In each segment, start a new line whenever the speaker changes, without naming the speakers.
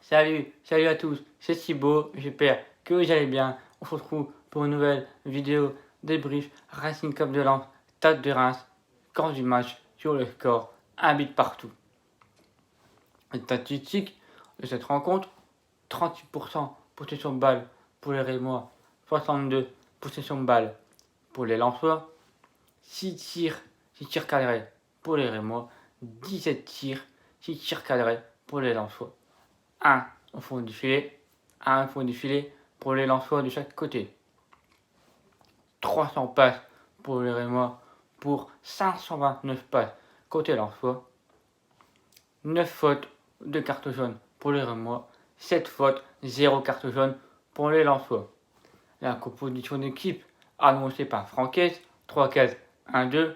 Salut à tous, c'est Thibaut, j'espère que vous allez bien. On se retrouve pour une nouvelle vidéo débrief Racing Club de Lens, Stade de Reims, camp du match sur le score, un but partout. Les statistiques de cette rencontre, 38% possession de balle pour les Rémois, 62 possession de balle pour les Lensois, 6 tirs cadrés pour les Rémois, 17 tirs, 6 tirs cadrés pour les Lensois. 1 au fond du filet, 1 au fond du filet pour les Lensois de chaque côté. 300 passes pour les Rémois pour 529 passes côté Lensois. 9 fautes, 2 cartes jaunes pour les Rémois. 7 fautes, 0 carte jaune pour les Lensois. La composition d'équipe annoncée par Francaise, 3 cases, 1-2.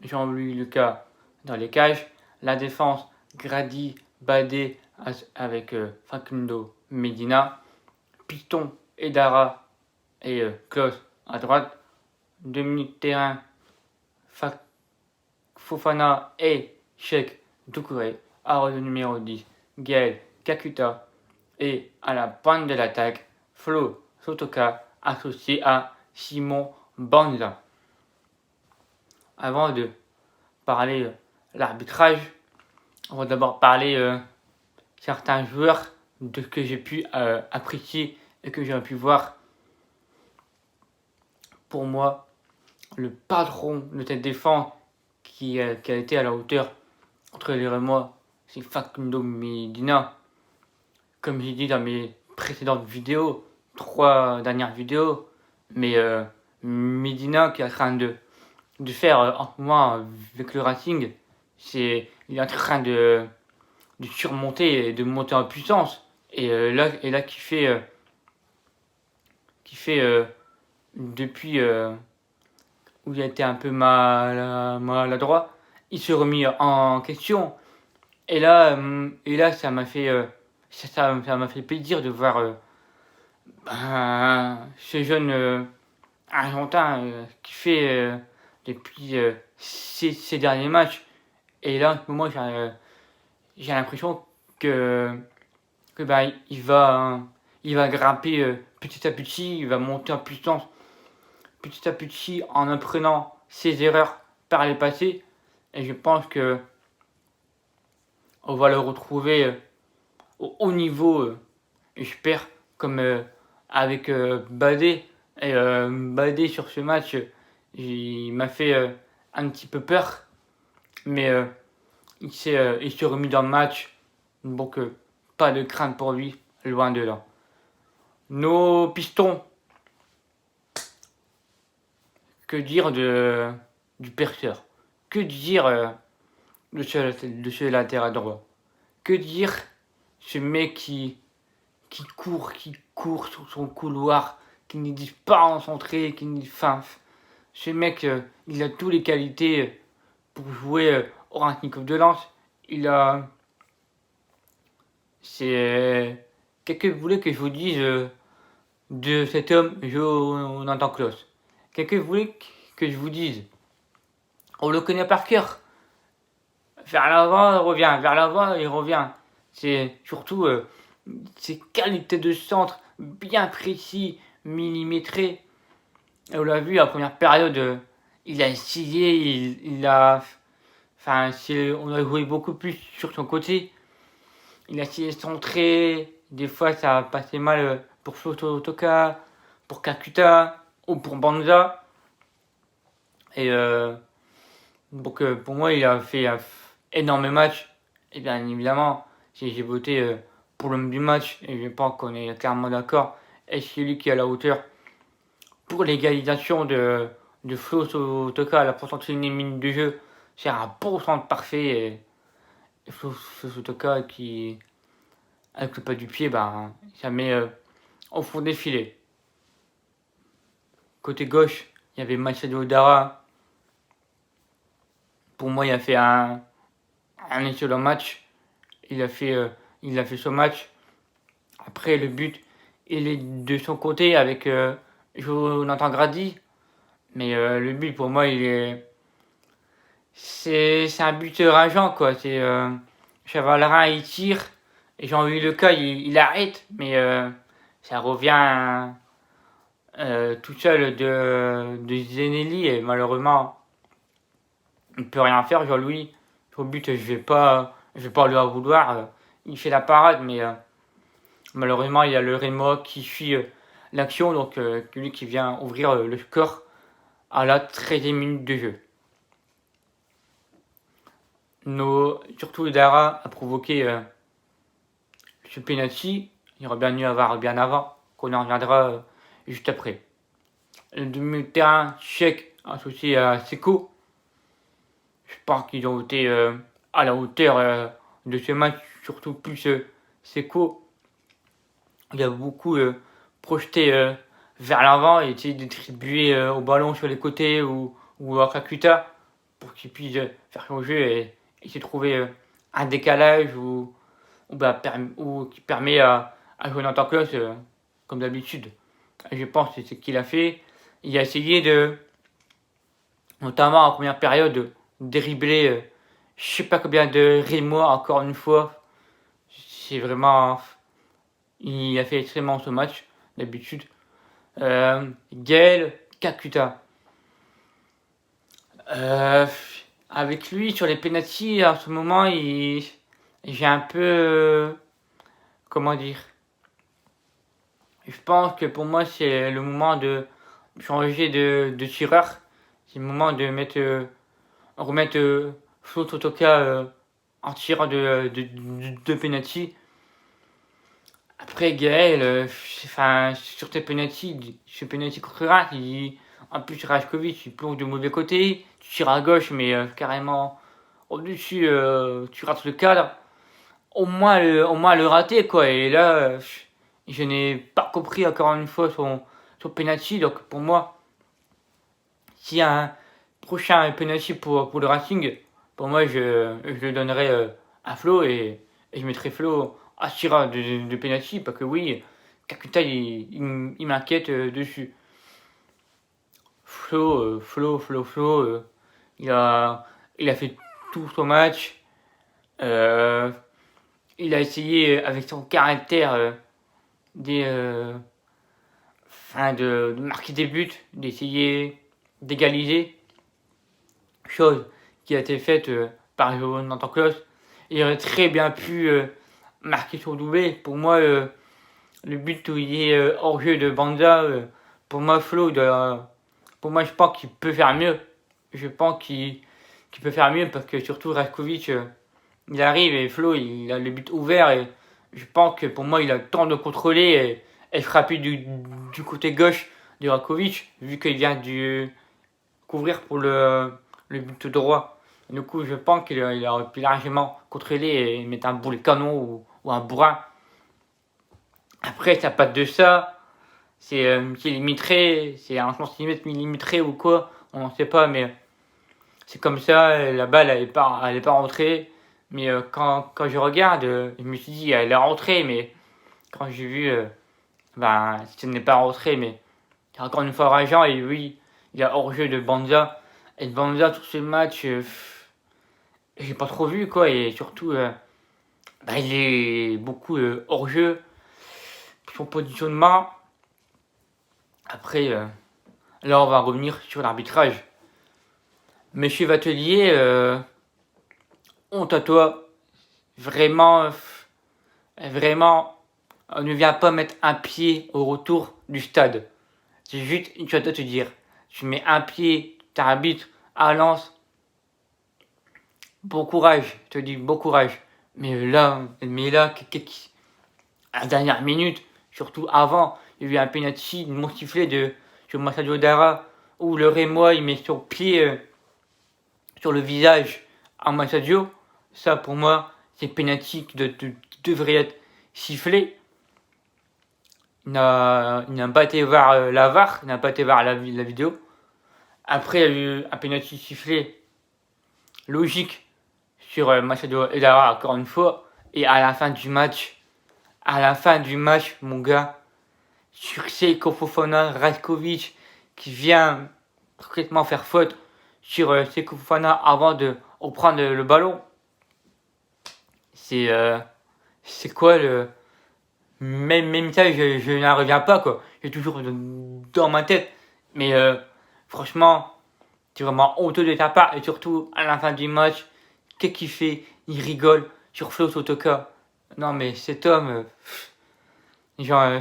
Jean-Louis Lucas dans les cages. La défense, Grady, Badé avec Facundo Medina. Piston, Edara et Klaus à droite. 2 minutes de terrain, Fofana et Cheikh Doucouré. Arrêt numéro 10, Gaël Kakuta. Et à la pointe de l'attaque, Flo Sotoka associé à Simon Banza. Avant de parler l'arbitrage, on va d'abord parler certains joueurs de ce que j'ai pu apprécier et que j'ai pu voir. Pour moi, le patron de cette défense qui a été à la hauteur entre les Rémois, c'est Facundo Medina. Comme j'ai dit dans mes précédentes vidéos, 3 dernières vidéos, mais Medina qui est en train de faire en ce moment avec le Racing, il est en train de surmonter et de monter en puissance. Et là qui fait depuis où il a été un peu maladroit, il s'est remis en question. Et là ça m'a fait ça m'a fait plaisir de voir ce jeune Argentin qui fait depuis ces derniers matchs. Et là, en ce moment, j'ai l'impression que il va grimper petit à petit, il va monter en puissance petit à petit en apprenant ses erreurs par le passé. Et je pense que on va le retrouver au haut niveau, j'espère, comme avec Badé. Et Badé sur ce match, il m'a fait un petit peu peur, mais il s'est remis dans le match, donc pas de crainte pour lui, loin de là. Nos pistons, que dire du perceur? Que dire de ce latéral droit? Que dire ce mec qui court sur son couloir, qui ne dit pas en centré, qui ne dit fin. Ce mec, il a toutes les qualités pour jouer au Racing Club de Lens. Qu'est-ce que vous voulez que je vous dise de cet homme, Jonathan Klaus? Qu'est-ce que vous voulez que je vous dise? On le connaît par cœur. Vers l'avant, il revient. Vers l'avant, il revient. C'est surtout ses qualités de centre bien précis, millimétrés. Et on l'a vu, la première période, il a essayé, on a joué beaucoup plus sur son côté. Il a essayé de centrer. Des fois, ça a passé mal pour Sotoka, pour Kakuta ou pour Banza. Et donc, pour moi, il a fait un énorme match. Et bien évidemment, si j'ai voté pour l'homme du match, et je pense qu'on est clairement d'accord, et c'est lui qui est à la hauteur pour l'égalisation de Flo Sotoka à la 61e minute de jeu. C'est un beau centre parfait. Et Flo Sotoka qui, avec le pas du pied, ça met au fond des filets. Côté gauche, il y avait Machado Dara. Pour moi, il a fait un excellent match. Il a fait son match. Après, le but, il est de son côté avec Jonathan Grady. Mais le but, pour moi, c'est un but rageant, quoi. Chavalrin, il tire. Et Jean-Louis Leca, il arrête, mais ça revient tout seul de Zenelli et malheureusement, il ne peut rien faire, Jean-Louis. Au but, je vais pas lui en vouloir. Il fait la parade, mais malheureusement, il y a le Rémois qui suit l'action, donc lui qui vient ouvrir le score à la 13e minute de jeu. Surtout Dara a provoqué ce penalty. Il aurait bien dû avoir bien avant, qu'on en reviendra juste après. Le demi-terrain tchèque associé à Seko, je pense qu'ils ont été à la hauteur de ce match, surtout plus Seko. Il a beaucoup projeté vers l'avant et essayé de distribuer au ballon sur les côtés ou à Kakuta pour qu'il puisse faire son jeu et essayer de trouver un décalage ou qui permet à Jonathan Klaus, comme d'habitude. Je pense que c'est ce qu'il a fait. Il a essayé notamment en première période, de dribbler je sais pas combien de Rémois encore une fois. C'est vraiment. Il a fait extrêmement ce match, d'habitude. Gaël Kakuta. Avec lui, sur les pénaltys, en ce moment, j'ai un peu. Comment dire? Je pense que pour moi, c'est le moment de changer de tireur. C'est le moment de remettre Flo Totoka en tireur de penalty. Après Gaël, sur tes penalty, ce penalty contre Reims, en plus Rajkovic, il plonge de mauvais côté, tu tires à gauche, mais carrément au-dessus, tu rates le cadre. Au moins le rater, quoi. Et là, je n'ai pas compris encore une fois son penalty. Donc pour moi, s'il y a un prochain penalty pour le Racing, pour moi, je le donnerai à Flo et je mettrai Flo à tireur de penalty parce que oui, Kakuta, il m'inquiète dessus. Flo, il a fait tout son match. Il a essayé avec son caractère de marquer des buts, d'essayer d'égaliser, chose qui a été faite par Jonathan Klaus. Il aurait très bien pu marquer son doublé. Pour moi, le but où il est hors jeu de Banza, pour moi, pour moi, je pense qu'il peut faire mieux. Je pense qu'il peut faire mieux parce que surtout Rajkovic, il arrive et Flo, il a le but ouvert et je pense que pour moi, il a le temps de contrôler et frapper du côté gauche de Rajkovic vu qu'il vient couvrir pour le but droit. Du coup, je pense qu'il aurait pu largement contrôler et mettre un boulet canon ou un bourrin. Après, ça passe de ça. C'est limité, c'est un centimètre millimétré ou quoi, on ne sait pas, mais c'est comme ça. La balle, elle est pas rentrée. Mais quand je regarde, je me suis dit, elle est rentrée, mais quand j'ai vu, ce n'est pas rentré, mais encore une fois rageant, et oui, il y a hors-jeu de Banza. Et Banza, tout ce match, j'ai pas trop vu, quoi, et surtout, il est beaucoup hors-jeu. Son positionnement. Après, là, on va revenir sur l'arbitrage. Monsieur Vatelier, honte à toi. Vraiment, ne viens pas mettre un pied au retour du stade. C'est juste une chose à te dire. Tu mets un pied, t'arbitres à Lens. Bon courage, je te dis bon courage. Mais là, à la dernière minute, surtout avant, il y a eu un penalty non sifflé sur Massadio Dara où le Rémois il met son pied sur le visage à Massadio. Ça pour moi, c'est penalty qui devrait être sifflé. Il n'a pas été voir la VAR, il n'a pas été voir la vidéo. Après, il y a eu un penalty sifflé logique sur Massadio Dara encore une fois. Et à la fin du match, mon gars, sur Seko Fofana, Rajkovic qui vient complètement faire faute sur Seko Fofana avant de reprendre le ballon. C'est c'est quoi le. Même ça, je n'en reviens pas, quoi. J'ai toujours dans ma tête. Mais franchement, c'est vraiment honteux de ta part. Et surtout, à la fin du match, qu'est-ce qu'il fait? Il rigole sur Flo Sotoka. Non, mais cet homme, genre,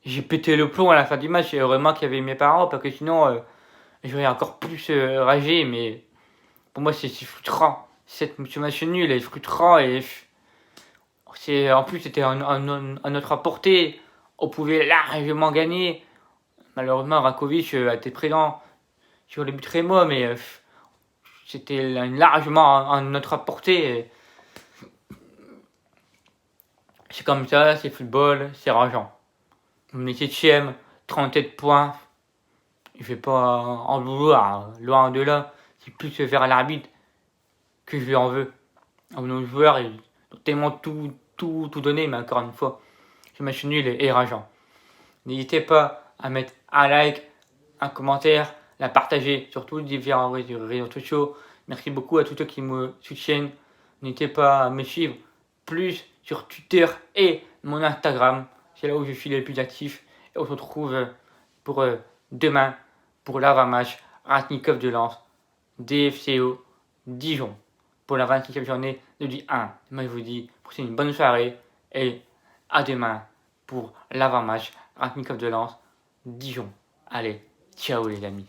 j'ai pété le plomb à la fin du match. Et heureusement qu'il y avait mes parents, parce que sinon, j'aurais encore plus ragé. Mais pour moi, c'est frustrant. Ce match nul est frustrant. Et en plus, c'était à notre portée. On pouvait largement gagner. Malheureusement, Rakovic a été présent sur le but Rémo, mais c'était largement à notre portée. C'est comme ça, c'est football, c'est rageant. On est 7ème, 37 points. Je vais pas en vouloir, loin de là. C'est plus vers l'arbitre que je lui en veux. Nos joueurs, ils ont tellement tout donné, mais encore une fois, ce match nul est rageant. N'hésitez pas à mettre un like, un commentaire, la partager sur tous les différents réseaux sociaux. Merci beaucoup à tous ceux qui me soutiennent. N'hésitez pas à me suivre plus sur Twitter et mon Instagram. C'est là où je suis le plus actif. Et on se retrouve pour demain pour l'avant-match Ratnikov de Lens, DFCO Dijon. Pour la 26e journée de Ligue 1. Moi je vous dis, passez une bonne soirée et à demain pour l'avant-match Ratnikov de Lens, Dijon. Allez, ciao les amis.